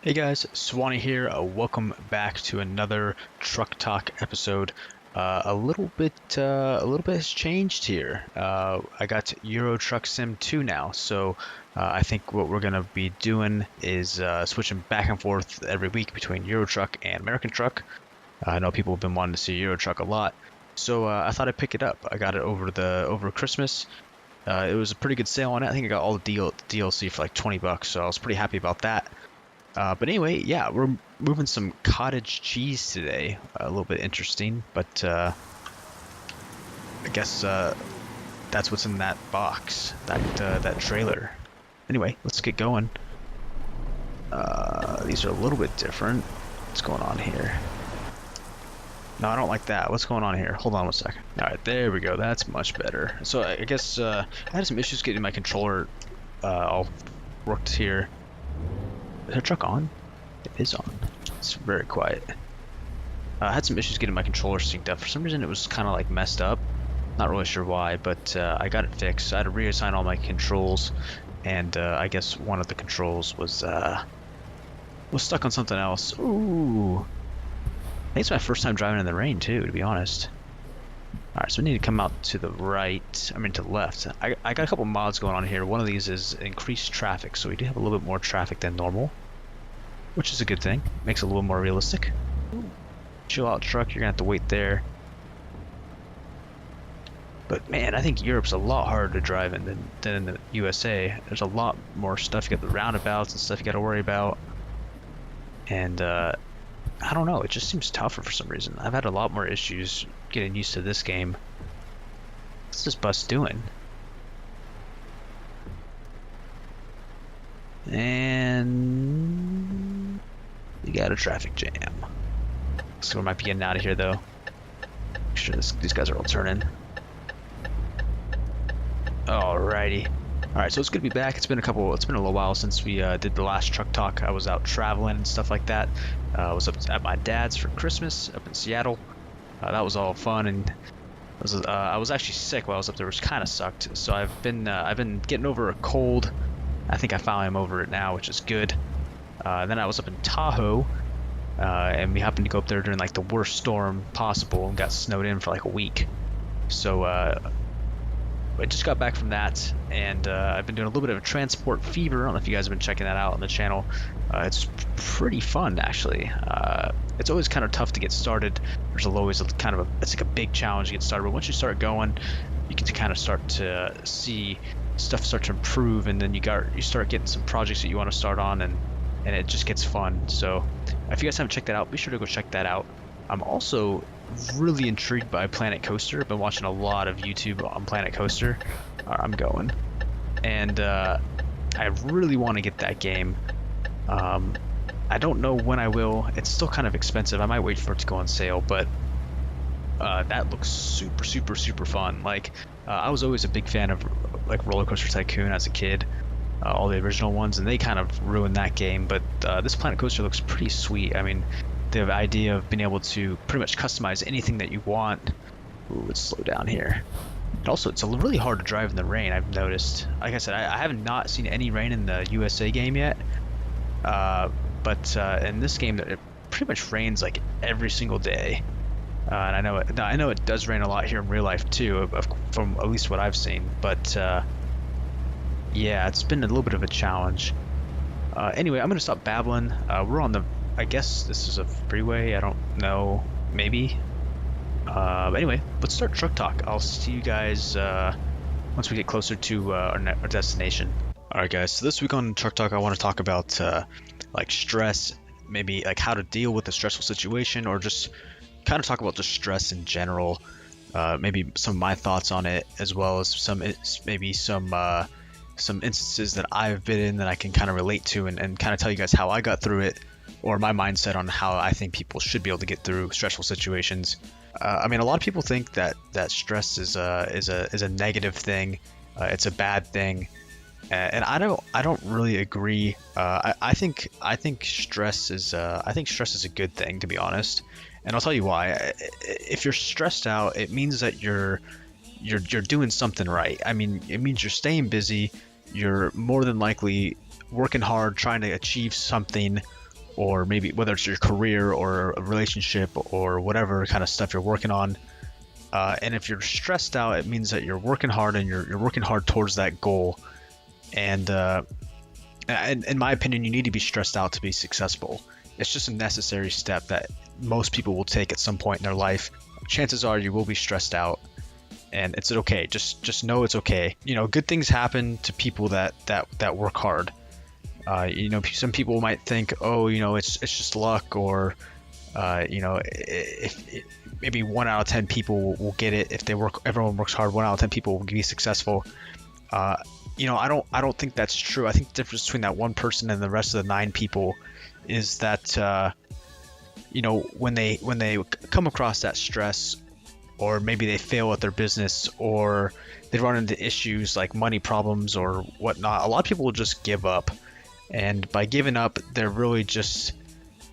Hey guys, Swanny here. Welcome back to another Truck Talk episode. A little bit has changed here. I got Euro Truck Sim 2 now, so I think what we're gonna be doing is switching back and forth every week between Euro Truck and American Truck. I know people have been wanting to see Euro Truck a lot, so I thought I'd pick it up. I got it over Christmas. It was a pretty good sale on it. I think I got all the DLC for like 20 bucks, so I was pretty happy about that. But anyway, yeah, we're moving some cottage cheese today. A little bit interesting, but I guess that's what's in that box, that trailer. Anyway, let's get going. These are a little bit different. What's going on here? No, I don't like that. What's going on here? Hold on one second. All right, there we go. That's much better. So I guess I had some issues getting my controller all worked here. Is the truck on? It is on. It's very quiet. I had some issues getting my controller synced up. For some reason, it was kind of like messed up. Not really sure why, but I got it fixed. I had to reassign all my controls, and I guess one of the controls was stuck on something else. Ooh. I think it's my first time driving in the rain too, to be honest. Alright, so we need to come out to the right, to the left. I got a couple mods going on here. One of these is increased traffic, so we do have a little bit more traffic than normal, which is a good thing. Makes it a little more realistic. Chill out truck, you're gonna have to wait there. But man, I think Europe's a lot harder to drive in than in the USA. There's a lot more stuff. You got the roundabouts and stuff you gotta worry about. And I don't know, it just seems tougher for some reason. I've had a lot more issues getting used to this game. What's this bus doing? And you got a traffic jam. So we might be getting out of here though. Make sure these guys are all turning. Alrighty. Alright, so it's good to be back. It's been a little while since we did the last truck talk. I was out traveling and stuff like that. I was up at my dad's for Christmas up in Seattle. That was all fun, and I was actually sick while I was up there, which kind of sucked. So I've been getting over a cold. I think I finally am over it now, which is good. Then I was up in Tahoe, and we happened to go up there during like the worst storm possible and got snowed in for like a week. So I just got back from that, and I've been doing a little bit of a transport fever. I don't know if you guys have been checking that out on the channel. It's pretty fun, actually. It's always kind of tough to get started. There's always it's like a big challenge to get started, but once you start going, you can kind of start to see stuff start to improve, and then you start getting some projects that you want to start on, and it just gets fun. So if you guys haven't checked that out, be sure to go check that out. I'm also really intrigued by Planet Coaster. I've been watching a lot of YouTube on Planet Coaster. I'm going, and I really want to get that game. I don't know when I will. It's still kind of expensive. I might wait for it to go on sale, but that looks super fun. Like I was always a big fan of like Roller Coaster Tycoon as a kid, all the original ones, and they kind of ruined that game. But this Planet Coaster looks pretty sweet. I mean, the idea of being able to pretty much customize anything that you want. Ooh, let's slow down here. And also, it's really hard to drive in the rain, I've noticed. Like I said, I have not seen any rain in the USA game yet. But in this game, it pretty much rains like every single day. And I know it does rain a lot here in real life too, from at least what I've seen. But yeah, it's been a little bit of a challenge. Anyway, I'm gonna stop babbling. We're on I guess this is a freeway. I don't know. Maybe. But anyway, let's start truck talk. I'll see you guys once we get closer to our destination. All right, guys. So this week on Truck Talk, I want to talk about like stress, maybe like how to deal with a stressful situation, or just kind of talk about just stress in general. Maybe some of my thoughts on it, as well as some instances that I've been in that I can kind of relate to, and kind of tell you guys how I got through it, or my mindset on how I think people should be able to get through stressful situations. I mean, a lot of people think that stress is a negative thing. It's a bad thing, and I don't really agree. I think stress is a good thing, to be honest, and I'll tell you why. If you're stressed out, it means that you're doing something right. I mean, it means you're staying busy. You're more than likely working hard, trying to achieve something, or maybe whether it's your career or a relationship or whatever kind of stuff you're working on. And if you're stressed out, it means that you're working hard and you're working hard towards that goal. And in my opinion, you need to be stressed out to be successful. It's just a necessary step that most people will take at some point in their life. Chances are you will be stressed out, and it's okay. Just know it's okay. Good things happen to people that work hard. Some people might think, oh, it's just luck, or if maybe 1 out of 10 people will get it if everyone works hard. 1 out of 10 people will be successful. I don't think that's true. I think the difference between that one person and the rest of the 9 people is that when they come across that stress, or maybe they fail at their business, or they run into issues like money problems or whatnot, a lot of people will just give up. And by giving up, they're really just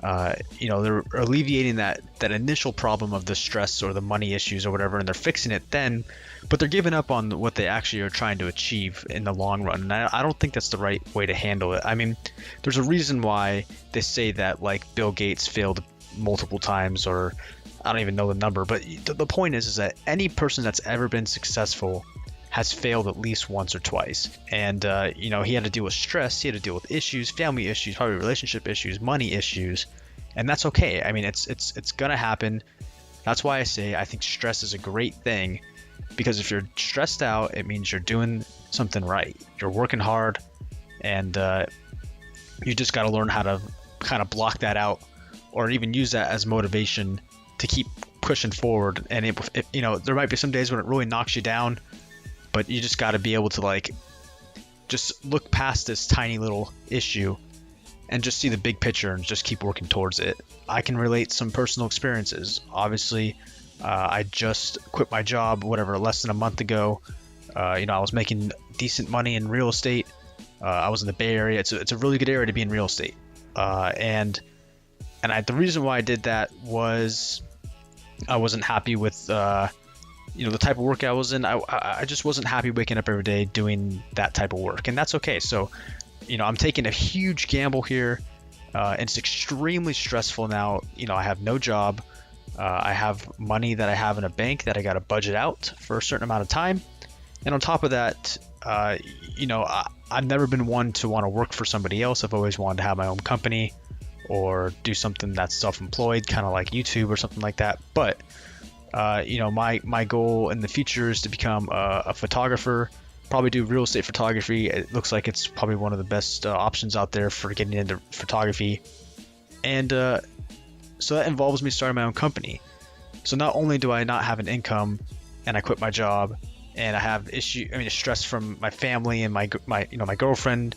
they're alleviating that initial problem of the stress or the money issues or whatever, and they're fixing it then, but they're giving up on what they actually are trying to achieve in the long run. And I don't think that's the right way to handle it. I mean, there's a reason why they say that, like, Bill Gates failed multiple times, or I don't even know the number, but the point is that any person that's ever been successful has failed at least once or twice. And he had to deal with stress, he had to deal with issues, family issues, probably relationship issues, money issues, and that's okay. I mean, it's gonna happen. That's why I say I think stress is a great thing, because if you're stressed out, it means you're doing something right, you're working hard, and you just got to learn how to kind of block that out, or even use that as motivation to keep pushing forward. And there might be some days when it really knocks you down, but you just got to be able to just look past this tiny little issue and just see the big picture and just keep working towards it. I can relate some personal experiences. Obviously, I just quit my job, less than a month ago. I was making decent money in real estate. I was in the Bay Area. It's a really good area to be in real estate. The reason why I did that was I wasn't happy with the type of work I was in. I just wasn't happy waking up every day doing that type of work, and that's okay. So, I'm taking a huge gamble here. And it's extremely stressful now. I have no job. I have money that I have in a bank that I got to budget out for a certain amount of time. And on top of that, I've never been one to want to work for somebody else. I've always wanted to have my own company or do something that's self-employed, kind of like YouTube or something like that. But my goal in the future is to become a photographer, probably do real estate photography. It looks like it's probably one of the best options out there for getting into photography. And so that involves me starting my own company. So not only do I not have an income and I quit my job and I have stress from my family and my girlfriend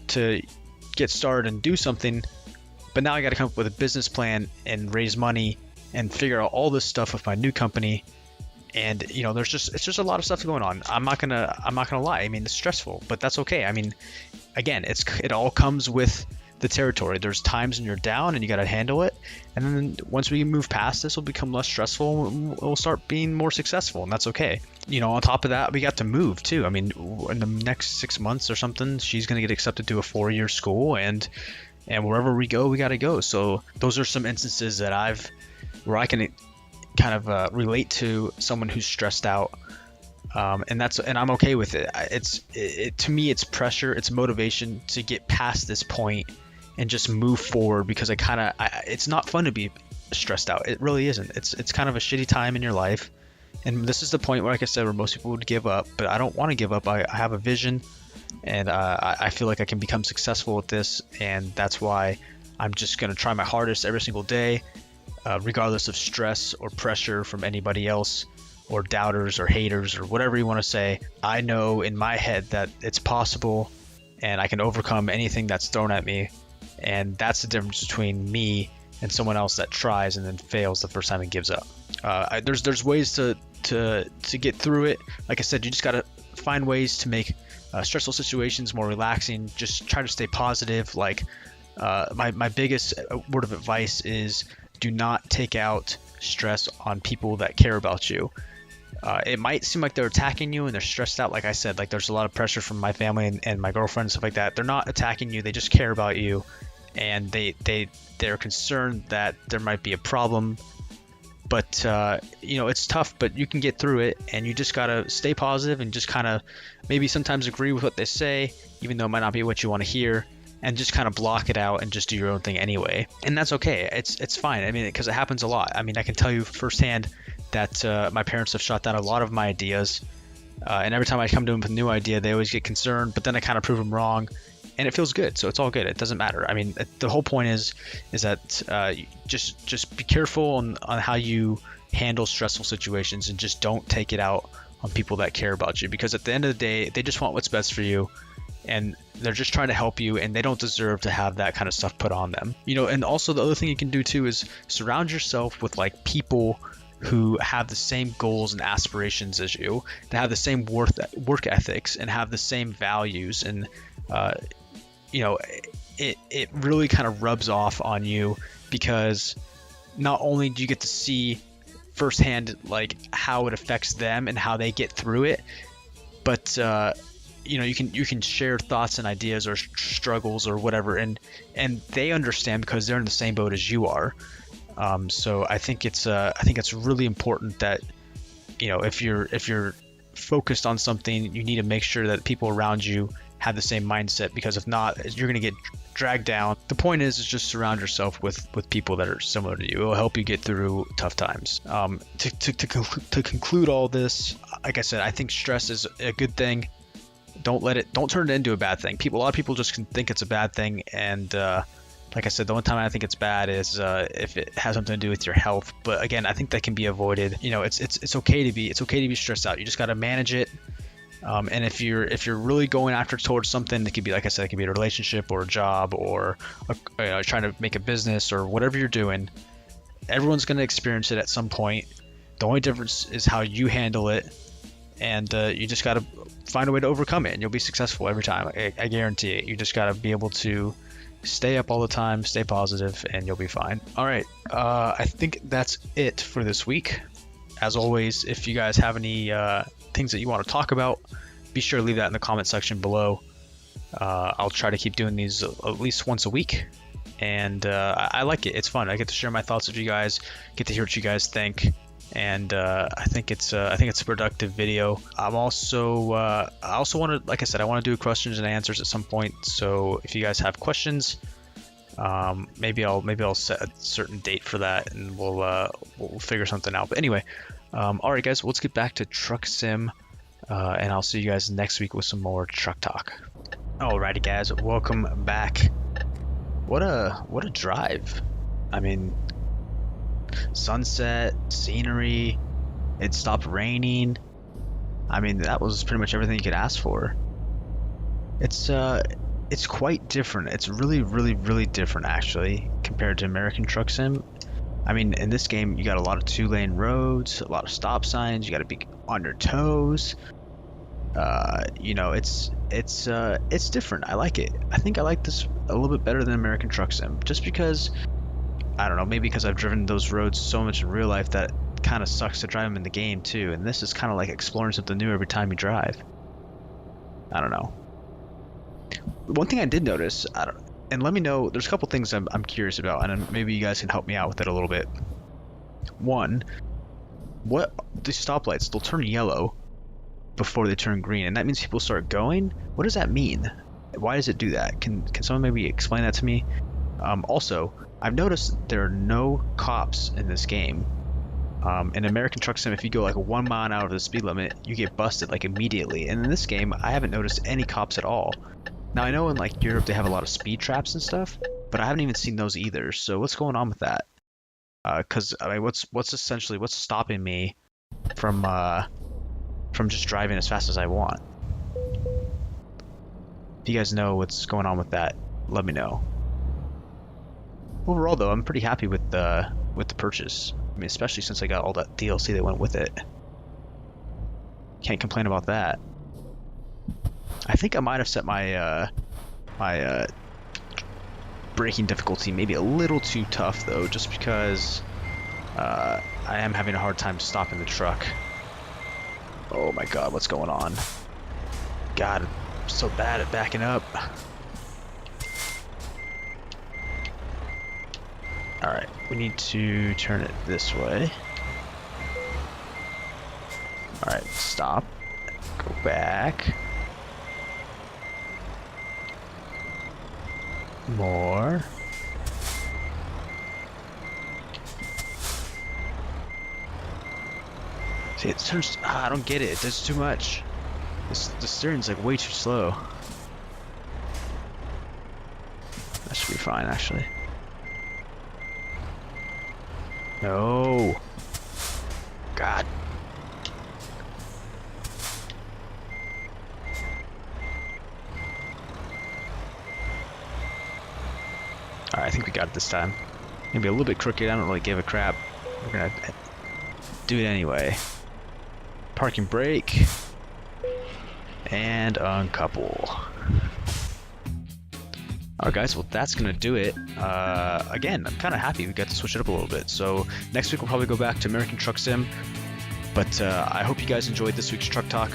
to get started and do something, but now I got to come up with a business plan and raise money and figure out all this stuff with my new company. And it's just a lot of stuff going on. I'm not gonna lie. I mean, it's stressful, but that's okay. I mean, again, it all comes with the territory. There's times when you're down and you got to handle it, and then once we move past this, we'll become less stressful and we'll start being more successful, and that's okay. On top of that, we got to move too. I mean, in the next 6 months or something, she's gonna get accepted to a 4-year school, and wherever we go, we got to go. So those are some instances where I can kind of relate to someone who's stressed out, and I'm okay with it. To me, it's pressure, it's motivation to get past this point and just move forward, because it's not fun to be stressed out. It really isn't. It's kind of a shitty time in your life, and this is the point where, like I said, where most people would give up, but I don't want to give up. I have a vision, and I feel like I can become successful with this, and that's why I'm just going to try my hardest every single day, regardless of stress or pressure from anybody else, or doubters or haters or whatever you want to say. I know in my head that it's possible and I can overcome anything that's thrown at me. And that's the difference between me and someone else that tries and then fails the first time and gives up. There's ways to get through it. Like I said, you just got to find ways to make stressful situations more relaxing. Just try to stay positive. Like my biggest word of advice is, do not take out stress on people that care about you. It might seem like they're attacking you and they're stressed out. Like I said, like there's a lot of pressure from my family and my girlfriend and stuff like that. They're not attacking you. They just care about you. and they're concerned that there might be a problem. But you know, it's tough, but you can get through it, and you just gotta stay positive and just kind of maybe sometimes agree with what they say, even though it might not be what you want to hear, and just kind of block it out and just do your own thing anyway. And that's okay. It's fine. I mean, because it happens a lot. I mean, I can tell you firsthand that my parents have shot down a lot of my ideas, and every time I come to them with a new idea, they always get concerned. But then I kind of prove them wrong, and it feels good. So it's all good. It doesn't matter. I mean, the whole point is that just be careful on how you handle stressful situations, and just don't take it out on people that care about you, because at the end of the day, they just want what's best for you, and they're just trying to help you, and they don't deserve to have that kind of stuff put on them. You know, and also the other thing you can do too is surround yourself with like people who have the same goals and aspirations as you, that have the same work ethics and have the same values. And you know, it really kind of rubs off on you, because not only do you get to see firsthand like how it affects them and how they get through it, but you know, you can share thoughts and ideas or struggles or whatever, and they understand because they're in the same boat as you are. So I think it's really important that, you know, if you're focused on something, you need to make sure that people around you have the same mindset, because if not, you're going to get dragged down. The point is just surround yourself with people that are similar to you. It will help you get through tough times. To conclude all this, like I said, I think stress is a good thing. Don't turn it into a bad thing. A lot of people just can think it's a bad thing, and like I said, the only time I think it's bad is if it has something to do with your health. But again, I think that can be avoided. You know, it's okay to be stressed out. You just got to manage it. And if you're really going after towards something, it could be, like I said, it could be a relationship or a job or trying to make a business or whatever you're doing. Everyone's going to experience it at some point. The only difference is how you handle it, and you just got to find a way to overcome it, and you'll be successful every time. I guarantee it. You just got to be able to stay up all the time, stay positive, and you'll be fine. All right, I think that's it for this week. As always, if you guys have any things that you want to talk about, be sure to leave that in the comment section below. I'll try to keep doing these at least once a week, and I like it. It's fun. I get to share my thoughts with you guys, get to hear what you guys think, and I think it's a productive video. I also want to, like I said, I want to do questions and answers at some point. So if you guys have questions, maybe I'll set a certain date for that, and we'll figure something out. But anyway, all right, guys, let's get back to Truck Sim, and I'll see you guys next week with some more truck talk. Alrighty, guys, welcome back. What a drive! I mean, sunset, scenery. It stopped raining. I mean, that was pretty much everything you could ask for. It's quite different. It's really different, actually, compared to American Truck Sim. I mean, in this game, you got a lot of 2-lane roads, a lot of stop signs. You got to be on your toes. You know, it's different. I like it. I think I like this a little bit better than American Truck Sim, just because, I don't know, maybe because I've driven those roads so much in real life that it kind of sucks to drive them in the game too. And this is kind of like exploring something new every time you drive. I don't know. One thing I did notice, and let me know, there's a couple things I'm curious about, and maybe you guys can help me out with it a little bit. One, what the stoplights, they'll turn yellow before they turn green, and that means people start going. What does that mean? Why does it do that? Can someone maybe explain that to me? Also, I've noticed there are no cops in this game. In American Truck Sim, if you go like 1 mile an hour over the speed limit, you get busted like immediately. And in this game, I haven't noticed any cops at all. Now, I know in like Europe they have a lot of speed traps and stuff, but I haven't even seen those either. So what's going on with that? Because I mean, what's stopping me from just driving as fast as I want? If you guys know what's going on with that, let me know. Overall, though, I'm pretty happy with the purchase. I mean, especially since I got all that DLC that went with it. Can't complain about that. I think I might have set my my braking difficulty maybe a little too tough, though, just because I am having a hard time stopping the truck. Oh my god, what's going on? God, I'm so bad at backing up. Alright, we need to turn it this way. Alright, stop. Go back. More. See, it turns. I don't get it. It does too much. The steering's like way too slow. That should be fine, actually. No. God. Alright, I think we got it this time. Maybe a little bit crooked. I don't really give a crap. We're gonna do it anyway. Parking brake. And uncouple. Alright guys, well that's gonna do it. Again, I'm kind of happy we got to switch it up a little bit. So next week we'll probably go back to American Truck Sim. But I hope you guys enjoyed this week's Truck Talk.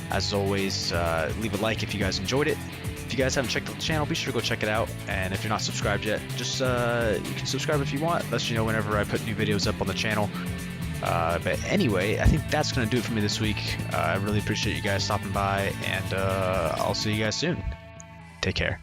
As always, leave a like if you guys enjoyed it. If you guys haven't checked out the channel, be sure to go check it out. And if you're not subscribed yet, just you can subscribe if you want. Lets you know whenever I put new videos up on the channel. But anyway, I think that's going to do it for me this week. I really appreciate you guys stopping by, and I'll see you guys soon. Take care.